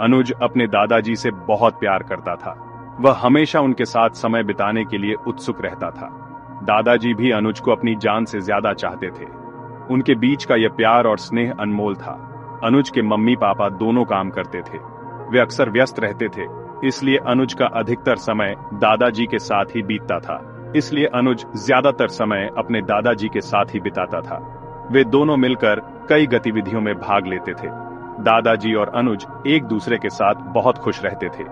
अनुज अपने दादाजी से बहुत प्यार करता था। वह हमेशा उनके साथ समय बिताने के लिए उत्सुक रहता था। दादाजी भी अनुज को अपनी जान से ज्यादा चाहते थे। उनके बीच का यह प्यार और स्नेह अनमोल था। अनुज के मम्मी पापा दोनों काम करते थे। वे अक्सर व्यस्त रहते थे, इसलिए अनुज का अधिकतर समय दादाजी के साथ ही बीतता था। इसलिए अनुज ज्यादातर समय अपने दादाजी के साथ ही बिताता था। वे दोनों मिलकर कई गतिविधियों में भाग लेते थे। दादाजी और अनुज एक दूसरे के साथ बहुत खुश रहते थे।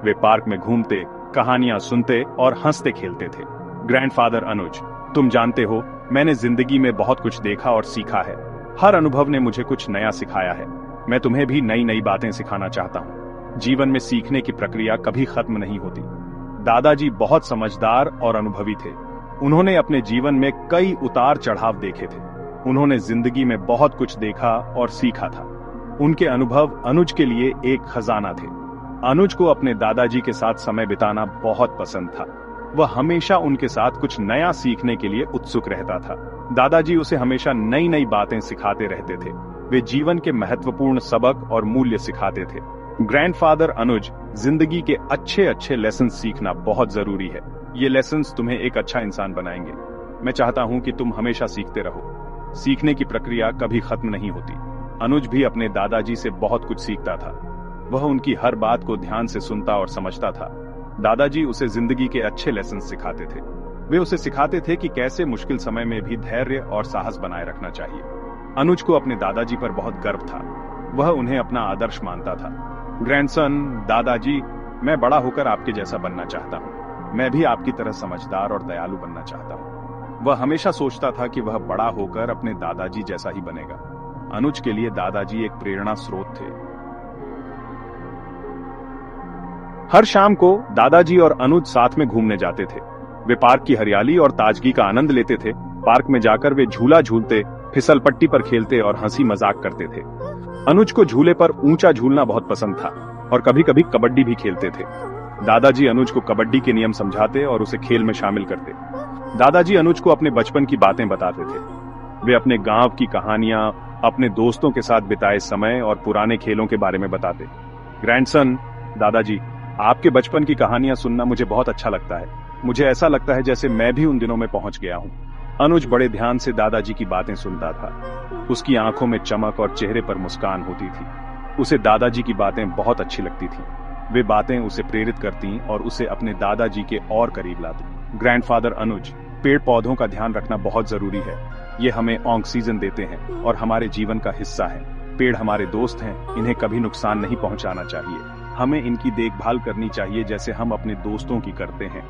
वे पार्क में घूमते, कहानियां सुनते और हंसते खेलते थे। ग्रैंडफादर अनुज, तुम जानते हो, मैंने जिंदगी में बहुत कुछ देखा और सीखा है। हर अनुभव ने मुझे कुछ नया सिखाया है। मैं तुम्हें भी नई नई बातें सिखाना चाहता हूँ। जीवन में सीखने की प्रक्रिया कभी खत्म नहीं होती। दादाजी बहुत समझदार और अनुभवी थे। उन्होंने अपने जीवन में कई उतार चढ़ाव देखे थे। उन्होंने जिंदगी में बहुत कुछ देखा और सीखा था। उनके अनुभव अनुज के लिए एक खजाना थे। अनुज को अपने दादाजी के साथ समय बिताना बहुत पसंद था। वह हमेशा उनके साथ कुछ नया सीखने के लिए उत्सुक रहता था। दादाजी उसे हमेशा नई नई बातें सिखाते रहते थे। वे जीवन के महत्वपूर्ण सबक और मूल्य सिखाते थे। ग्रैंडफादर अनुज, जिंदगी के अच्छे अच्छे लेसन सीखना बहुत जरूरी है। ये लेसन्स तुम्हें एक अच्छा इंसान बनाएंगे। मैं चाहता हूं कि तुम हमेशा सीखते रहो। सीखने की प्रक्रिया कभी खत्म नहीं होती। अनुज भी अपने दादाजी से बहुत कुछ सीखता था। वह उनकी हर बात को ध्यान से सुनता और समझता था। दादाजी उसे जिंदगी के अच्छे लेसन सिखाते थे। वे उसे सिखाते थे कि कैसे मुश्किल समय में भी धैर्य और साहस बनाए रखना चाहिए। अनुज को अपने दादाजी पर बहुत गर्व था। वह उन्हें अपना आदर्श मानता था। ग्रैंडसन, दादाजी, मैं बड़ा होकर आपके जैसा बनना चाहता हूँ। मैं भी आपकी तरह समझदार और दयालु बनना चाहता हूँ। वह हमेशा सोचता था कि वह बड़ा होकर अपने दादाजी जैसा ही बनेगा। अनुज के लिए दादाजी एक प्रेरणा स्रोत थे। हर शाम को दादाजी और अनुज साथ में घूमने जाते थे। वे पार्क की हरियाली और ताजगी का आनंद लेते थे। पार्क में जाकर वे झूला झूलते, फिसल पट्टी पर खेलते और हंसी मजाक करते थे। अनुज को झूले पर ऊंचा झूलना बहुत पसंद था और कभी कभी कबड्डी भी खेलते थे। दादाजी अनुज को कबड्डी के नियम समझाते और उसे खेल में शामिल करते। दादाजी अनुज को अपने बचपन की बातें बताते थे। वे अपने गांव की कहानियां, अपने दोस्तों के साथ बिताए समय और पुराने खेलों के बारे में बताते। ग्रैंडसन, दादाजी, आपके बचपन की कहानियां सुनना मुझे बहुत अच्छा लगता है। मुझे ऐसा लगता है जैसे मैं भी उन दिनों में पहुंच गया हूं। अनुज बड़े ध्यान से दादाजी की बातें सुनता था। उसकी आंखों में चमक और चेहरे पर मुस्कान होती थी। उसे दादाजी की बातें बहुत अच्छी लगती थी। वे बातें उसे प्रेरित करती और उसे अपने दादाजी के और करीब लाती। ग्रैंडफादर अनुज, पेड़ पौधों का ध्यान रखना बहुत जरूरी है। ये हमें ऑक्सीजन देते हैं और हमारे जीवन का हिस्सा है। पेड़ हमारे दोस्त हैं, इन्हें कभी नुकसान नहीं पहुंचाना चाहिए। हमें इनकी देखभाल करनी चाहिए जैसे हम अपने दोस्तों की करते हैं।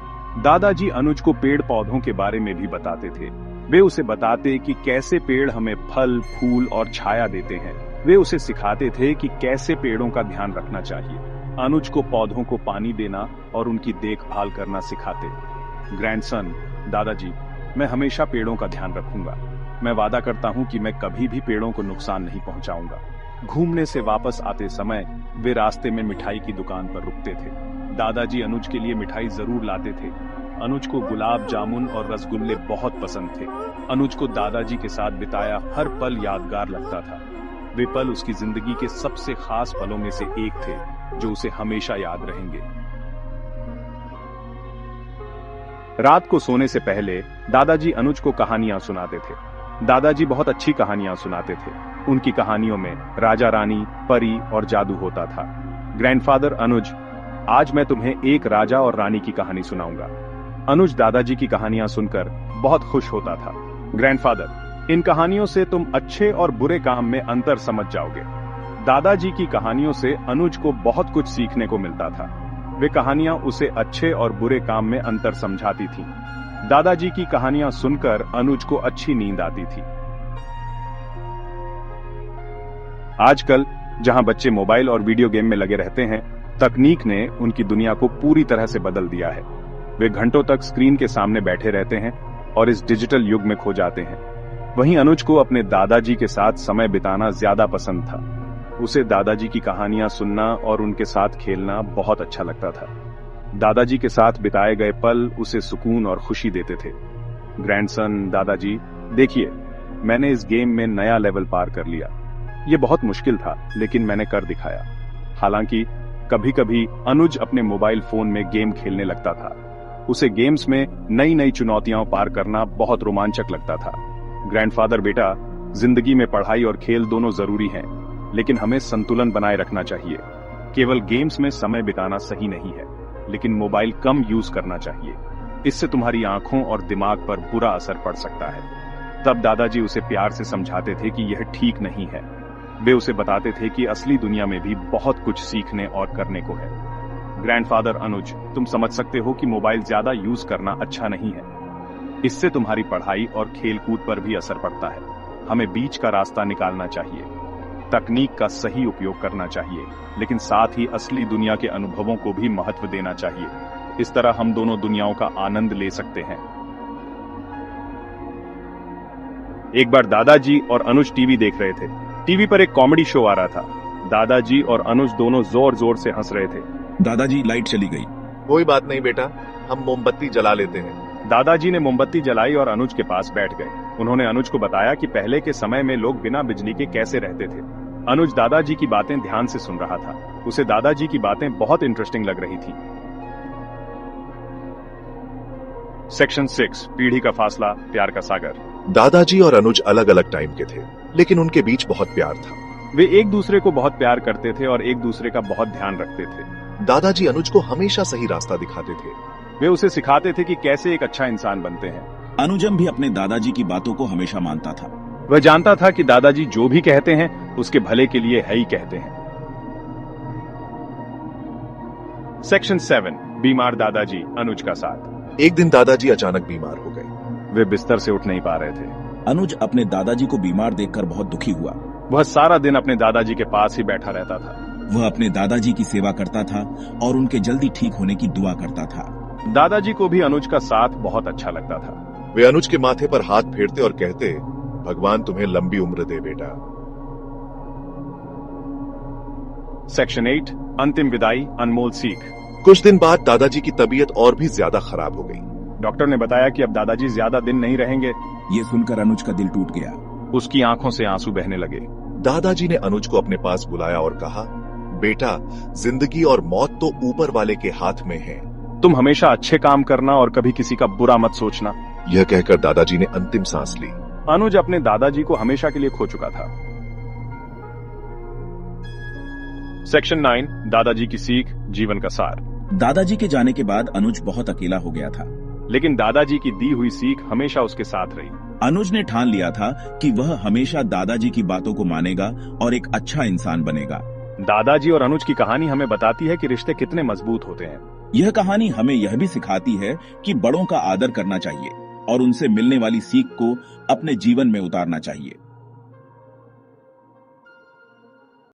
दादाजी अनुज को पेड़ पौधों के बारे में भी बताते थे। वे उसे बताते कि कैसे पेड़ हमें फल, फूल और छाया देते हैं। वे उसे सिखाते थे कि कैसे पेड़ों का ध्यान रखना चाहिए। अनुज को पौधों को पानी देना और उनकी देखभाल करना सिखाते। ग्रैंडसन, दादाजी, मैं हमेशा पेड़ों का ध्यान रखूंगा। मैं वादा करता हूं कि मैं कभी भी पेड़ों को नुकसान नहीं पहुंचाऊंगा। घूमने से वापस आते समय वे रास्ते में मिठाई की दुकान पर रुकते थे। दादाजी अनुज के लिए मिठाई जरूर लाते थे। अनुज को गुलाब जामुन और रसगुल्ले बहुत पसंद थे। अनुज को दादाजी के साथ बिताया हर पल यादगार लगता था। वे पल उसकी जिंदगी के सबसे खास पलों में से एक थे, जो उसे हमेशा याद रहेंगे। रात को सोने से पहले दादाजी अनुज को कहानियां सुनाते थे। दादाजी बहुत अच्छी कहानियां सुनाते थे। उनकी कहानियों में राजा रानी, परी और जादू होता था। ग्रैंडफादर अनुज, आज मैं तुम्हें एक राजा और रानी की कहानी सुनाऊंगा। अनुज दादाजी की कहानियां सुनकर बहुत खुश होता था। ग्रैंडफादर, इन कहानियों से तुम अच्छे और बुरे काम में अंतर समझ जाओगे। दादाजी की कहानियों से अनुज को बहुत कुछ सीखने को मिलता था। वे कहानियां उसे अच्छे और बुरे काम में अंतर समझाती थीं। दादाजी की कहानियां सुनकर अनुज को अच्छी नींद आती थी। आजकल जहां बच्चे मोबाइल और वीडियो गेम में लगे रहते हैं, तकनीक ने उनकी दुनिया को पूरी तरह से बदल दिया है। वे घंटों तक स्क्रीन के सामने बैठे रहते हैं और इस डिजिटल युग में खो जाते हैं। वहीं अनुज को अपने दादाजी के साथ समय बिताना ज्यादा पसंद था। उसे दादाजी की कहानियां सुनना और उनके साथ खेलना बहुत अच्छा लगता था। दादाजी के साथ बिताए गए पल उसे सुकून और खुशी देते थे। ग्रैंडसन, दादाजी, देखिए, मैंने इस गेम में नया लेवल पार कर लिया। ये बहुत मुश्किल था, लेकिन मैंने कर दिखाया। हालांकि कभी कभी अनुज अपने मोबाइल फोन में गेम खेलने लगता था। उसे गेम्स में नई नई चुनौतियां पार करना बहुत रोमांचक लगता था। ग्रैंडफादर, बेटा, जिंदगी में पढ़ाई और खेल दोनों जरूरी हैं, लेकिन हमें संतुलन बनाए रखना चाहिए। केवल गेम्स में समय बिताना सही नहीं है, लेकिन मोबाइल कम यूज करना चाहिए। इससे तुम्हारी आंखों और दिमाग पर बुरा असर पड़ सकता है। तब दादाजी उसे प्यार से समझाते थे कि यह ठीक नहीं है। वे उसे बताते थे कि असली दुनिया में भी बहुत कुछ सीखने और करने को है। ग्रैंडफादर अनुज, तुम समझ सकते हो कि मोबाइल ज्यादा यूज करना अच्छा नहीं है। इससे तुम्हारी पढ़ाई और खेलकूद पर भी असर पड़ता है। हमें बीच का रास्ता निकालना चाहिए। तकनीक का सही उपयोग करना चाहिए, लेकिन साथ ही असली दुनिया के अनुभवों को भी महत्व देना चाहिए। इस तरह हम दोनों दुनियाओं का आनंद ले सकते हैं। एक बार दादाजी और अनुज टीवी देख रहे थे। टीवी पर एक कॉमेडी शो आ रहा था। दादाजी और अनुज दोनों जोर जोर से हंस रहे थे। दादाजी, लाइट चली गई। कोई बात नहीं बेटा, हम मोमबत्ती जला लेते हैं। दादाजी ने मोमबत्ती जलाई और अनुज के पास बैठ गए। उन्होंने अनुज को बताया कि पहले के समय में लोग बिना बिजली के कैसे रहते थे। अनुज दादाजी की बातें ध्यान से सुन रहा था। उसे दादाजी की बातें बहुत इंटरेस्टिंग लग रही थी। सेक्शन 6, पीढ़ी का फासला, प्यार का सागर। दादाजी और अनुज अलग अलग टाइम के थे, लेकिन उनके बीच बहुत प्यार था। वे एक दूसरे को बहुत प्यार करते थे और एक दूसरे का बहुत ध्यान रखते थे। दादाजी अनुज को हमेशा सही रास्ता दिखाते थे। वे उसे सिखाते थे कि कैसे एक अच्छा इंसान बनते हैं। अनुजम भी अपने दादाजी की बातों को हमेशा मानता था। वह जानता था कि दादाजी जो भी कहते हैं उसके भले के लिए है ही कहते हैं। सेक्शन 7, बीमार दादाजी, अनुज का साथ। एक दिन दादाजी अचानक बीमार हो गए। वे बिस्तर से उठ नहीं पा रहे थे। अनुज अपने दादाजी को बीमार देखकर बहुत दुखी हुआ। वह सारा दिन अपने दादाजी के पास ही बैठा रहता था। वह अपने दादाजी की सेवा करता था और उनके जल्दी ठीक होने की दुआ करता था। दादाजी को भी अनुज का साथ बहुत अच्छा लगता था। वे अनुज के माथे पर हाथ फेरते और कहते, भगवान तुम्हें लंबी उम्र दे बेटा। सेक्शन 8, अंतिम विदाई, अनमोल सीख। कुछ दिन बाद दादाजी की तबीयत और भी ज्यादा खराब हो गई। डॉक्टर ने बताया कि अब दादाजी ज्यादा दिन नहीं रहेंगे। ये सुनकर अनुज का दिल टूट गया। उसकी आंखों से आंसू बहने लगे। दादाजी ने अनुज को अपने पास बुलाया और कहा, बेटा, जिंदगी और मौत तो ऊपर वाले के हाथ में है। तुम हमेशा अच्छे काम करना और कभी किसी का बुरा मत सोचना। यह कहकर दादाजी ने अंतिम सांस ली। अनुज अपने दादाजी को हमेशा के लिए खो चुका था। सेक्शन 9, दादाजी की सीख, जीवन का सार। दादाजी के जाने के बाद अनुज बहुत अकेला हो गया था, लेकिन दादाजी की दी हुई सीख हमेशा उसके साथ रही। अनुज ने ठान लिया था कि वह हमेशा दादाजी की बातों को मानेगा और एक अच्छा इंसान बनेगा। दादाजी और अनुज की कहानी हमें बताती है कि रिश्ते कितने मजबूत होते हैं। यह कहानी हमें यह भी सिखाती है कि बड़ों का आदर करना चाहिए और उनसे मिलने वाली सीख को अपने जीवन में उतारना चाहिए।